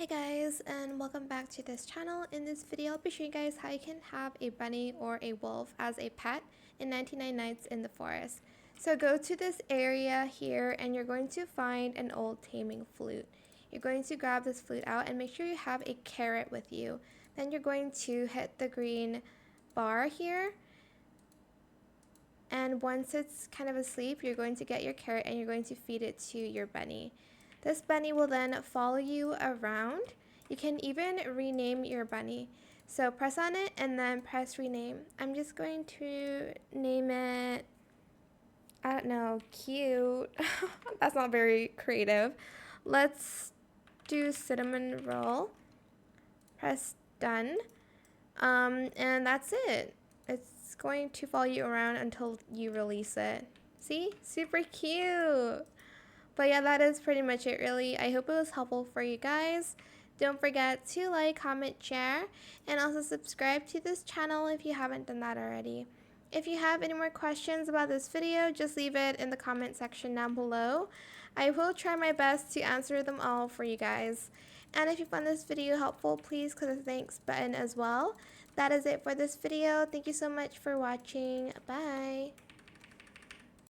Hey guys, and welcome back to this channel. In this video, I'll be showing you guys how you can have a bunny or a wolf as a pet in 99 Nights in the Forest. So go to this area here and you're going to find an old taming flute. You're going to grab this flute out and make sure you have a carrot with you. Then you're going to hit the green bar here. And once it's kind of asleep, you're going to get your carrot and you're going to feed it to your bunny. This bunny will then follow you around. You can even rename your bunny. So press on it and then press rename. I'm just going to name it, I don't know, cute. That's not very creative. Let's do cinnamon roll. Press done. And that's it. It's going to follow you around until you release it. See? Super cute. But yeah, that is pretty much it really. I hope it was helpful for you guys. Don't forget to like, comment, share, and also subscribe to this channel if you haven't done that already. If you have any more questions about this video, just leave it in the comment section down below. I will try my best to answer them all for you guys. And if you found this video helpful, please click the thanks button as well. That is it for this video. Thank you so much for watching. Bye.